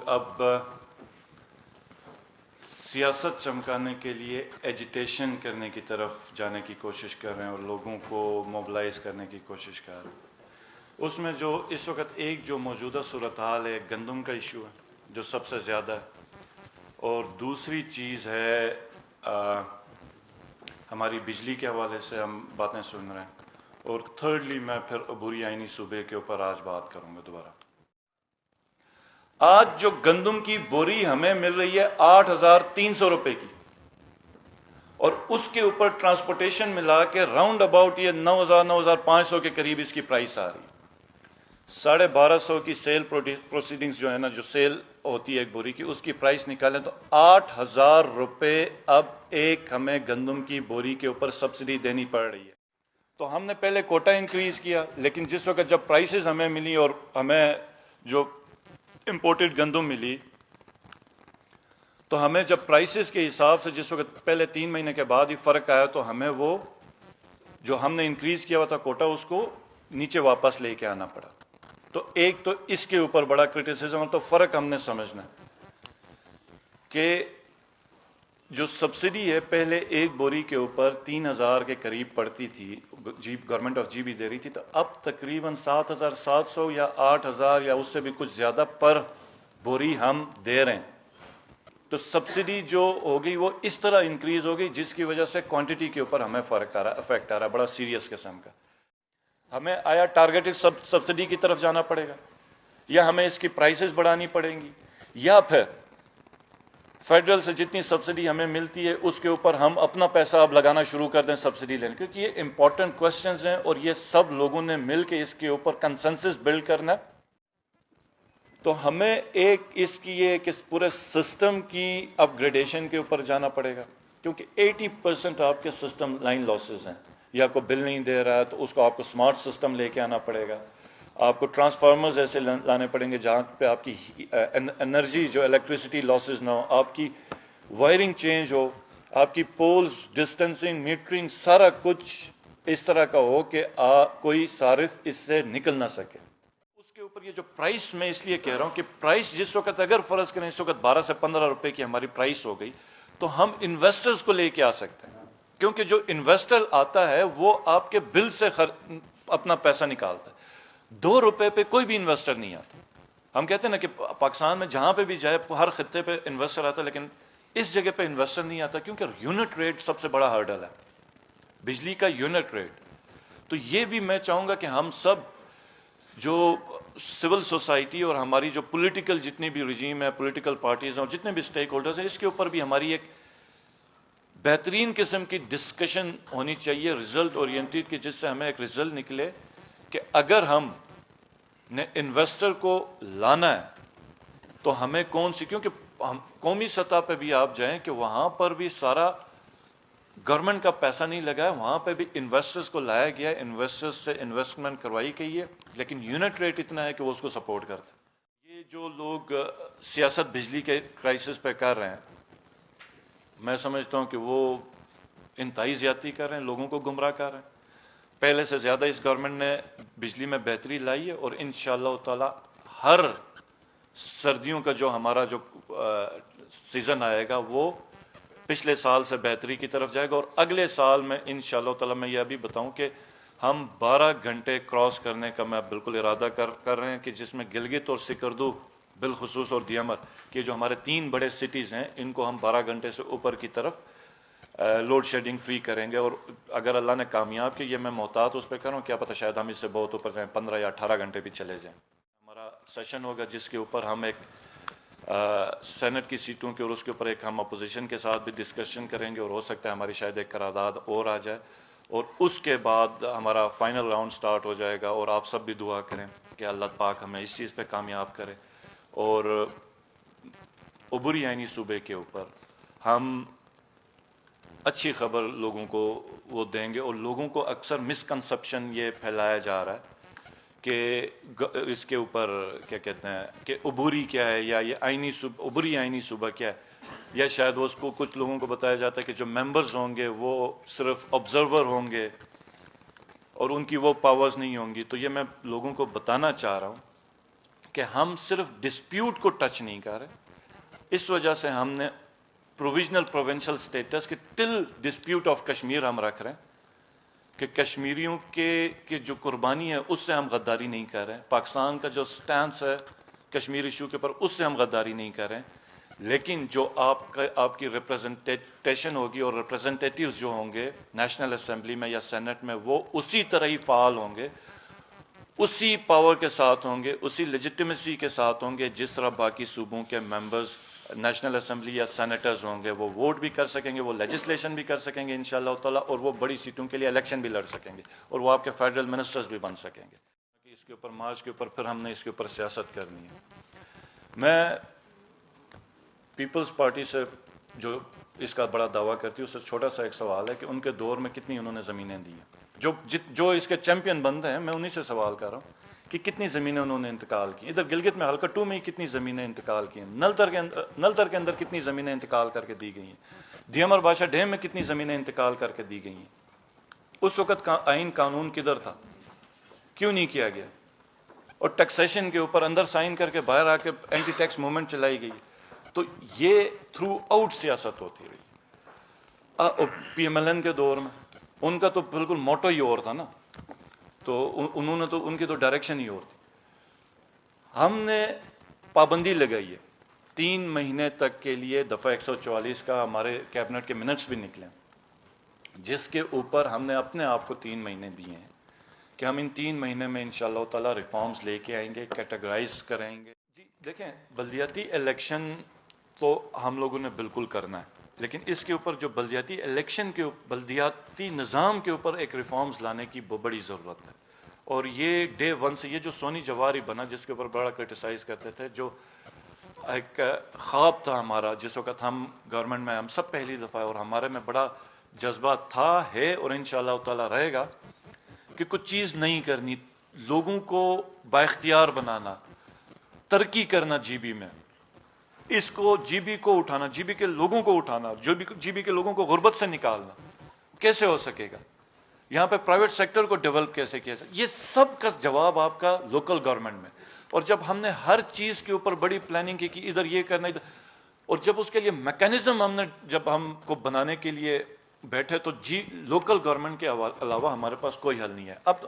लोग अब सियासत चमकाने के लिए एजिटेशन करने की तरफ जाने की कोशिश कर रहे हैं और लोगों को मोबिलाइज करने की कोशिश कर रहे हैं। उसमें जो इस वक्त एक जो मौजूदा सूरत हाल है, गंदम का इशू है जो सबसे ज़्यादा है, और दूसरी चीज़ है हमारी बिजली के हवाले से हम बातें सुन रहे हैं, और थर्डली मैं फिर अबूरी आइनी सूबे के ऊपर आज बात करूंगा दोबारा। आज जो गंदम की बोरी हमें मिल रही है 8,300 रुपए की, और उसके ऊपर ट्रांसपोर्टेशन मिला के राउंड अबाउट ये 9,000 9,500 के करीब इसकी प्राइस आ रही है। 1,250 की सेल प्रोसीडिंग्स जो है ना, जो सेल होती है एक बोरी की, उसकी प्राइस निकालें तो 8,000 रुपए अब एक हमें गंदम की बोरी के ऊपर सब्सिडी देनी पड़ रही है। तो हमने पहले कोटा इंक्रीज किया, लेकिन जिस वक्त जब प्राइसेस हमें मिली और हमें जो इंपोर्टेड गंदम मिली, तो हमें जब प्राइसेस के हिसाब से जिस वक्त पहले 3 महीने के बाद ही फर्क आया, तो हमें वो जो हमने इंक्रीज किया हुआ था कोटा, उसको नीचे वापस लेके आना पड़ा। तो एक तो इसके ऊपर बड़ा क्रिटिसिज्म, और तो फर्क हमने समझना कि जो सब्सिडी है पहले एक बोरी के ऊपर 3,000 के करीब पड़ती थी, गवर्नमेंट ऑफ जीबी दे रही थी, तो अब तकरीबन 7,700 या 8,000 या उससे भी कुछ ज्यादा पर बोरी हम दे रहे हैं। तो सब्सिडी जो हो गई वो इस तरह इंक्रीज हो गई, जिसकी वजह से क्वांटिटी के ऊपर हमें फर्क आ रहा, इफेक्ट आ रहा है बड़ा सीरियस किस्म का। हमें आया टारगेटेड सब्सिडी की तरफ जाना पड़ेगा, या हमें इसकी प्राइसेस बढ़ानी पड़ेंगी, या फिर फेडरल से जितनी सब्सिडी हमें मिलती है उसके ऊपर हम अपना पैसा अब लगाना शुरू कर दें सब्सिडी लेने, क्योंकि ये इंपॉर्टेंट क्वेश्चंस हैं और ये सब लोगों ने मिलकर इसके ऊपर कंसेंसस बिल्ड करना है। तो हमें एक इसकी ये कि पूरे सिस्टम की अपग्रेडेशन के ऊपर जाना पड़ेगा, क्योंकि 80% आपके सिस्टम लाइन लॉसेज हैं, या कोई बिल नहीं दे रहा है तो उसको आपको स्मार्ट सिस्टम लेके आना पड़ेगा, आपको ट्रांसफार्मर्स ऐसे लाने पड़ेंगे जहाँ पे आपकी एनर्जी जो इलेक्ट्रिसिटी लॉसेज ना हो, आपकी वायरिंग चेंज हो, आपकी पोल्स डिस्टेंसिंग मीटरिंग सारा कुछ इस तरह का हो कि कोई सारिफ इससे निकल ना सके। उसके ऊपर ये जो प्राइस, मैं इसलिए कह रहा हूँ कि प्राइस जिस वक्त अगर फर्ज करें इस वक्त 12 से 15 रुपए की हमारी प्राइस हो गई, तो हम इन्वेस्टर्स को लेके आ सकते हैं, क्योंकि जो इन्वेस्टर आता है वो आपके बिल से अपना पैसा निकालता है। 2 रुपए पे कोई भी इन्वेस्टर नहीं आता। हम कहते हैं ना कि पाकिस्तान में जहां पे भी जाए हर खत्ते पे इन्वेस्टर आता है, लेकिन इस जगह पे इन्वेस्टर नहीं आता, क्योंकि यूनिट रेट सबसे बड़ा हर्डल है, बिजली का यूनिट रेट। तो ये भी मैं चाहूंगा कि हम सब जो सिविल सोसाइटी और हमारी जो पॉलिटिकल जितनी भी रजीम है, पॉलिटिकल पार्टीज और जितने भी स्टेक होल्डर्स हैं, इसके ऊपर भी हमारी एक बेहतरीन किस्म की डिस्कशन होनी चाहिए, रिजल्ट ओरिएंटेड की, जिससे हमें एक रिजल्ट निकले कि अगर हम ने इन्वेस्टर को लाना है तो हमें कौन सी, क्योंकि हम कौमी सतह पे भी आप जाएं कि वहां पर भी सारा गवर्नमेंट का पैसा नहीं लगा है, वहां पे भी इन्वेस्टर्स को लाया गया है, इन्वेस्टर्स से इन्वेस्टमेंट करवाई गई है, लेकिन यूनिट रेट इतना है कि वो उसको सपोर्ट करता है। ये जो लोग सियासत बिजली के क्राइसिस पे कर रहे हैं, मैं समझता हूं कि वो इंतहाई ज्यादती कर रहे हैं, लोगों को गुमराह कर रहे हैं। पहले से ज्यादा इस गवर्नमेंट ने बिजली में बेहतरी लाई है, और इंशाअल्लाह ताला हर सर्दियों का जो हमारा जो सीजन आएगा वो पिछले साल से बेहतरी की तरफ जाएगा, और अगले साल में इंशाअल्लाह ताला मैं यह भी बताऊं कि हम 12 घंटे क्रॉस करने का मैं बिल्कुल इरादा कर रहे हैं, कि जिसमें गिलगित और सिकरदू बिलखुसूस और दियामर के जो हमारे 3 बड़े सिटीज हैं, इनको हम 12 घंटे से ऊपर की तरफ लोड शेडिंग फ्री करेंगे। और अगर अल्लाह ने कामयाब किया, मैं मोहतात उस पर कर रहा हूँ, क्या पता शायद हम इससे बहुत ऊपर जाएं, 15 या 18 घंटे भी चले जाएं। हमारा सेशन होगा जिसके ऊपर हम एक सेनेट की सीटों के और उसके ऊपर एक हम अपोजिशन के साथ भी डिस्कशन करेंगे, और हो सकता है हमारी शायद एक करारदाद और आ जाए, और उसके बाद हमारा फाइनल राउंड स्टार्ट हो जाएगा। और आप सब भी दुआ करें कि अल्लाह पाक हमें इस चीज़ पे कामयाब करे, और अबूरी आइनी सूबे के ऊपर हम अच्छी खबर लोगों को वो देंगे। और लोगों को अक्सर मिसकंसेप्शन ये फैलाया जा रहा है कि इसके ऊपर क्या कहते हैं कि अबूरी क्या है, या ये अबूरी आइनी सूबा क्या है, या शायद वो उसको कुछ लोगों को बताया जाता है कि जो मेंबर्स होंगे वो सिर्फ ऑब्जर्वर होंगे और उनकी वो पावर्स नहीं होंगी। तो ये मैं लोगों को बताना चाह रहा हूँ کہ ہم صرف ڈسپیوٹ کو ٹچ نہیں کر رہے، اس وجہ سے ہم نے پروویژنل پروونشل سٹیٹس کے ٹل ڈسپیوٹ آف کشمیر ہم رکھ رہے ہیں کہ کشمیریوں کے جو قربانی ہے اس سے ہم غداری نہیں کر رہے ہیں، پاکستان کا جو سٹینس ہے کشمیر ایشو کے اوپر اس سے ہم غداری نہیں کر رہے ہیں، لیکن جو آپ کی ریپرزنٹیشن ہوگی اور ریپرزنٹیٹیوز جو ہوں گے نیشنل اسمبلی میں یا سینٹ میں، وہ اسی طرح ہی فعال ہوں گے، اسی پاور کے ساتھ ہوں گے، اسی لیجٹیمیسی کے ساتھ ہوں گے جس طرح باقی صوبوں کے ممبرز نیشنل اسمبلی یا سینیٹرز ہوں گے، وہ ووٹ بھی کر سکیں گے، وہ لیجسلیشن بھی کر سکیں گے انشاءاللہ تعالیٰ، اور وہ بڑی سیٹوں کے لیے الیکشن بھی لڑ سکیں گے، اور وہ آپ کے فیڈرل منسٹرز بھی بن سکیں گے۔ اس کے اوپر مارچ کے اوپر پھر ہم نے اس کے اوپر سیاست کرنی ہے۔ میں پیپلز پارٹی سے جو اس کا بڑا دعویٰ کرتی ہے اس سے چھوٹا سا ایک سوال ہے کہ ان کے دور میں کتنی انہوں نے زمینیں دی ہیں، جو اس کے چیمپئن بندے ہیں، میں انہی سے سوال کر رہا ہوں کہ کتنی زمینیں انہوں نے انتقال کی، ادھر گلگت میں حلقہ 2 میں کتنی زمینیں انتقال کی ہیں، نلتر کے اندر کتنی زمینیں انتقال کر کے دی گئی ہیں، دیامر بادشاہ ڈیم میں کتنی زمینیں انتقال کر کے دی گئی ہیں۔ اس وقت آئین قانون کدھر تھا، کیوں نہیں کیا گیا، اور ٹیکسیشن کے اوپر اندر سائن کر کے باہر آ کے اینٹی ٹیکس موومنٹ چلائی گئی، تو یہ تھرو آؤٹ سیاست ہوتی رہی۔ پی ایم ایل این کے دور میں ان کا تو بالکل موٹو ہی اور تھا نا، تو انہوں نے تو ان کی تو ڈائریکشن ہی اور تھی۔ ہم نے پابندی لگائی ہے 3 مہینے تک کے لیے، دفعہ 144 کا ہمارے کیبنٹ کے منٹس بھی نکلے، جس کے اوپر ہم نے اپنے آپ کو 3 مہینے دیے ہیں کہ ہم ان 3 مہینے میں انشاءاللہ تعالیٰ ریفارمز لے کے آئیں گے، کیٹیگرائز کریں گے۔ جی دیکھیں، بلدیاتی الیکشن تو ہم لوگوں نے بالکل کرنا ہے، لیکن اس کے اوپر جو بلدیاتی الیکشن کے بلدیاتی نظام کے اوپر ایک ریفارمز لانے کی بڑی ضرورت ہے، اور یہ ڈے 1 سے یہ جو سونی جواری بنا جس کے اوپر بڑا کرٹیسائز کرتے تھے، جو ایک خواب تھا ہمارا جس وقت ہم گورنمنٹ میں ہم سب پہلی دفعہ، اور ہمارے میں بڑا جذبہ تھا، ہے، اور انشاءاللہ تعالیٰ رہے گا کہ کچھ چیز نہیں کرنی، لوگوں کو بااختیار بنانا، ترقی کرنا جی بی میں، اس کو جی بی کو اٹھانا، جی بی کے لوگوں کو اٹھانا، جی بی کے لوگوں کو غربت سے نکالنا کیسے ہو سکے گا، یہاں پہ پرائیویٹ سیکٹر کو ڈیولپ کیسے کیا جائے، یہ سب کا جواب آپ کا لوکل گورنمنٹ میں۔ اور جب ہم نے ہر چیز کے اوپر بڑی پلاننگ کی کہ ادھر یہ کرنا، اور جب اس کے لیے میکینزم ہم نے جب ہم کو بنانے کے لیے بیٹھے، تو لوکل گورنمنٹ کے علاوہ ہمارے پاس کوئی حل نہیں ہے۔ اب